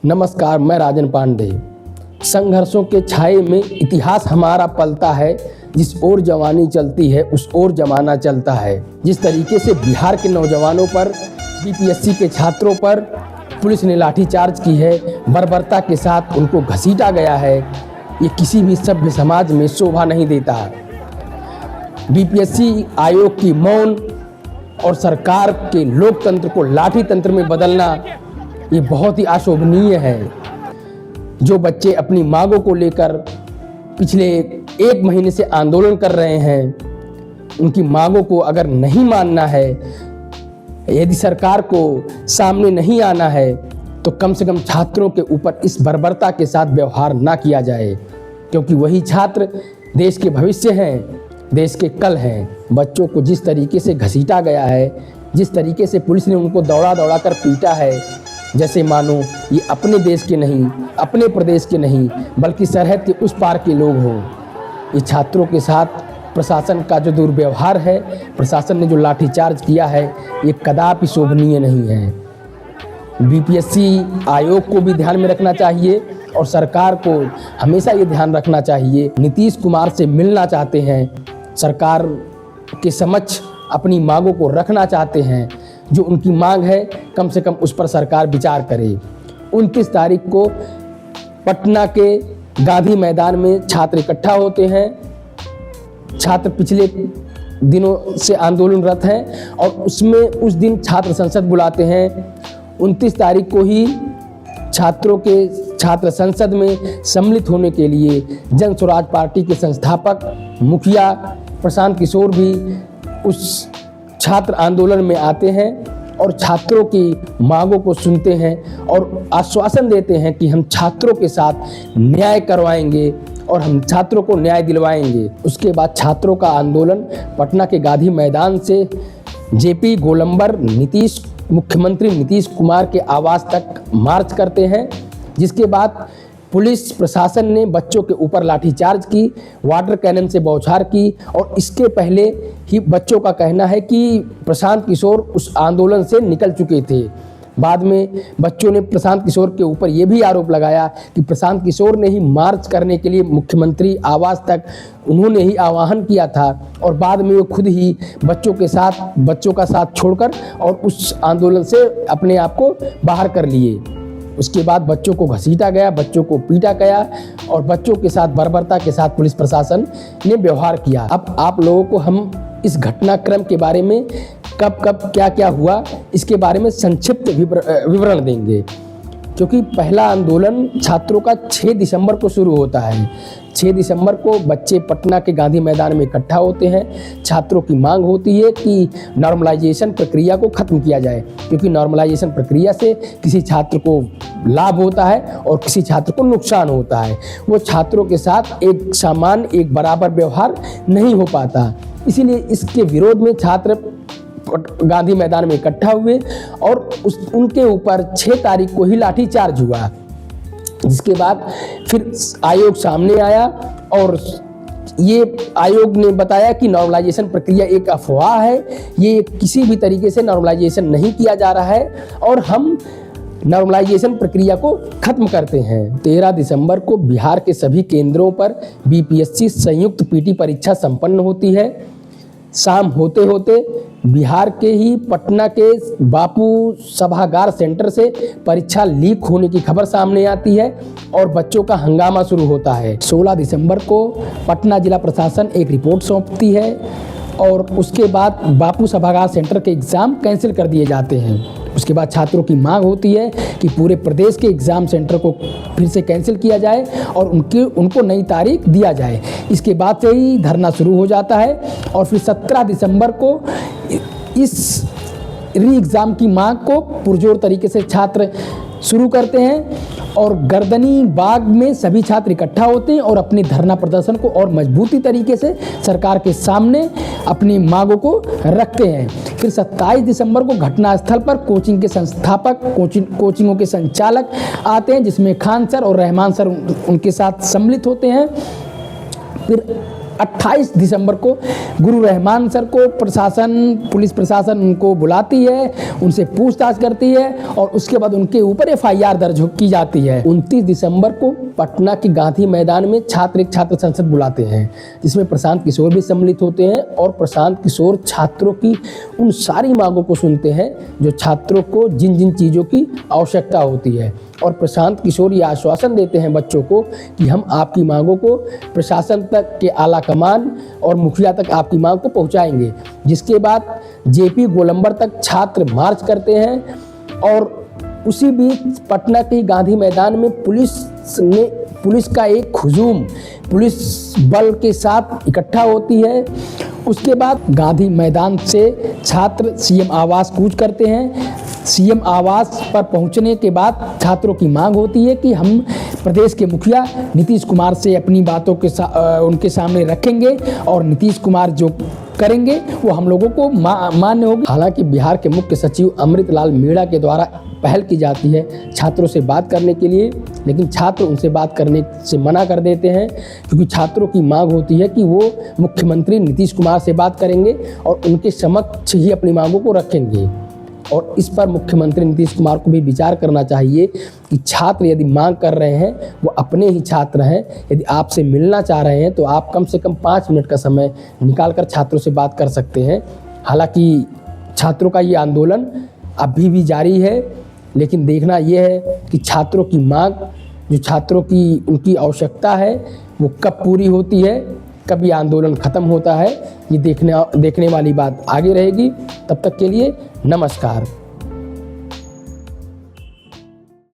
नमस्कार, मैं राजन पांडे। संघर्षों के छाये में इतिहास हमारा पलता है। जिस ओर जवानी चलती है उस ओर जमाना चलता है। जिस तरीके से बिहार के नौजवानों पर, बीपीएससी के छात्रों पर पुलिस ने लाठीचार्ज की है, बर्बरता के साथ उनको घसीटा गया है, ये किसी भी सभ्य समाज में शोभा नहीं देता। बीपीएससी आयोग की मौन और सरकार के लोकतंत्र को लाठी तंत्र में बदलना ये बहुत ही अशोभनीय है। जो बच्चे अपनी मांगों को लेकर पिछले 1 महीने से आंदोलन कर रहे हैं, उनकी मांगों को अगर नहीं मानना है, यदि सरकार को सामने नहीं आना है, तो कम से कम छात्रों के ऊपर इस बर्बरता के साथ व्यवहार ना किया जाए, क्योंकि वही छात्र देश के भविष्य हैं, देश के कल हैं। बच्चों को जिस तरीके से घसीटा गया है, जिस तरीके से पुलिस ने उनको दौड़ा दौड़ा कर पीटा है, जैसे मानो ये अपने देश के नहीं, अपने प्रदेश के नहीं, बल्कि सरहद के उस पार के लोग हों। ये छात्रों के साथ प्रशासन का जो दुर्व्यवहार है, प्रशासन ने जो लाठीचार्ज किया है, ये कदापि शोभनीय नहीं है। बीपीएससी आयोग को भी ध्यान में रखना चाहिए और सरकार को हमेशा ये ध्यान रखना चाहिए। नीतीश कुमार से मिलना चाहते हैं, सरकार के समक्ष अपनी मांगों को रखना चाहते हैं, जो उनकी मांग है कम से कम उस पर सरकार विचार करे। 29 तारीख को पटना के गांधी मैदान में छात्र इकट्ठा होते हैं। छात्र पिछले दिनों से आंदोलनरत हैं और उसमें उस दिन छात्र संसद बुलाते हैं। 29 तारीख को ही छात्रों के छात्र संसद में सम्मिलित होने के लिए जन स्वराज पार्टी के संस्थापक मुखिया प्रशांत किशोर भी उस छात्र आंदोलन में आते हैं और छात्रों की मांगों को सुनते हैं और आश्वासन देते हैं कि हम छात्रों के साथ न्याय करवाएंगे और हम छात्रों को न्याय दिलवाएंगे। उसके बाद छात्रों का आंदोलन पटना के गांधी मैदान से जेपी गोलंबर मुख्यमंत्री नीतीश कुमार के आवास तक मार्च करते हैं, जिसके बाद पुलिस प्रशासन ने बच्चों के ऊपर लाठीचार्ज की, वाटर कैनन से बौछार की और इसके पहले ही बच्चों का कहना है कि प्रशांत किशोर उस आंदोलन से निकल चुके थे। बाद में बच्चों ने प्रशांत किशोर के ऊपर ये भी आरोप लगाया कि प्रशांत किशोर ने ही मार्च करने के लिए मुख्यमंत्री आवास तक उन्होंने ही आह्वान किया था और बाद में वो खुद ही बच्चों का साथ छोड़कर और उस आंदोलन से अपने आप को बाहर कर लिए। उसके बाद बच्चों को घसीटा गया, बच्चों को पीटा गया और बच्चों के साथ बर्बरता के साथ पुलिस प्रशासन ने व्यवहार किया। अब आप लोगों को हम इस घटनाक्रम के बारे में कब क्या क्या हुआ, इसके बारे में संक्षिप्त विवरण देंगे, क्योंकि पहला आंदोलन छात्रों का 6 दिसंबर को शुरू होता है। 6 दिसंबर को बच्चे पटना के गांधी मैदान में इकट्ठा होते हैं। छात्रों की मांग होती है कि नॉर्मलाइजेशन प्रक्रिया को खत्म किया जाए, क्योंकि नॉर्मलाइजेशन प्रक्रिया से किसी छात्र को लाभ होता है और किसी छात्र को नुकसान होता है। वो छात्रों के साथ एक समान, एक बराबर व्यवहार नहीं हो पाता। इसीलिए इसके विरोध में छात्र गांधी मैदान में इकट्ठा हुए और उनके ऊपर 6 तारीख को ही लाठीचार्ज हुआ। जिसके बाद फिर आयोग सामने आया और ये आयोग ने बताया कि नॉर्मलाइजेशन प्रक्रिया एक अफवाह है, ये किसी भी तरीके से नॉर्मलाइजेशन नहीं किया जा रहा है और हम नॉर्मलाइजेशन प्रक्रिया को खत्म करते हैं। 13 दिसंबर को बिहार के सभी केंद्रों पर बीपीएससी संयुक्त पीटी परीक्षा संपन्न होती है। शाम होते होते बिहार के ही पटना के बापू सभागार सेंटर से परीक्षा लीक होने की खबर सामने आती है और बच्चों का हंगामा शुरू होता है। 16 दिसंबर को पटना जिला प्रशासन एक रिपोर्ट सौंपती है और उसके बाद बापू सभागार सेंटर के एग्ज़ाम कैंसिल कर दिए जाते हैं। उसके बाद छात्रों की मांग होती है कि पूरे प्रदेश के एग्ज़ाम सेंटर को फिर से कैंसिल किया जाए और उनको नई तारीख दिया जाए। इसके बाद से ही धरना शुरू हो जाता है और फिर 17 दिसंबर को इस री एग्ज़ाम की मांग को पुरजोर तरीके से छात्र शुरू करते हैं और गर्दनी बाग में सभी छात्र इकट्ठा होते हैं और अपने धरना प्रदर्शन को और मजबूती तरीके से सरकार के सामने अपनी मांगों को रखते हैं। फिर 27 दिसंबर को घटनास्थल पर कोचिंग के संस्थापक, कोचिंगों के संचालक आते हैं, जिसमें खान सर और रहमान सर उनके साथ सम्मिलित होते हैं। फिर 28 दिसंबर को गुरु रहमान सर को पुलिस प्रशासन उनको बुलाती है, उनसे पूछताछ करती है और उसके बाद उनके ऊपर FIR दर्ज की जाती है। 29 दिसंबर को पटना के गांधी मैदान में छात्र एक छात्र संसद बुलाते हैं, जिसमें प्रशांत किशोर भी सम्मिलित होते हैं और प्रशांत किशोर छात्रों की उन सारी मांगों को सुनते हैं जो छात्रों को जिन जिन चीज़ों की आवश्यकता होती है। और प्रशांत किशोर ये आश्वासन देते हैं बच्चों को कि हम आपकी मांगों को प्रशासन तक के आला कमान और मुखिया तक आपकी मांग को पहुंचाएंगे। जिसके बाद JP गोलंबर तक छात्र मार्च करते हैं और उसी बीच पटना के गांधी मैदान में पुलिस का एक हुजूम पुलिस बल के साथ इकट्ठा होती है। उसके बाद गांधी मैदान से छात्र CM आवास कूच करते हैं। CM आवास पर पहुंचने के बाद छात्रों की मांग होती है कि हम प्रदेश के मुखिया नीतीश कुमार से अपनी बातों के उनके सामने रखेंगे और नीतीश कुमार जो करेंगे वो हम लोगों को मान्य होगी। हालांकि बिहार के मुख्य सचिव अमृतलाल मीणा के द्वारा पहल की जाती है छात्रों से बात करने के लिए, लेकिन छात्र उनसे बात करने से मना कर देते हैं क्योंकि छात्रों की मांग होती है कि वो मुख्यमंत्री नीतीश कुमार से बात करेंगे और उनके समक्ष ही अपनी मांगों को रखेंगे। और इस पर मुख्यमंत्री नीतीश कुमार को भी विचार करना चाहिए कि छात्र यदि मांग कर रहे हैं वो अपने ही छात्र हैं, यदि आपसे मिलना चाह रहे हैं तो आप कम से कम 5 मिनट का समय निकालकर छात्रों से बात कर सकते हैं। हालांकि छात्रों का ये आंदोलन अभी भी जारी है, लेकिन देखना यह है कि छात्रों की मांग, जो छात्रों की उनकी आवश्यकता है, वो कब पूरी होती है, कब ये आंदोलन ख़त्म होता है, ये देखने वाली बात आगे रहेगी। तब तक के लिए नमस्कार।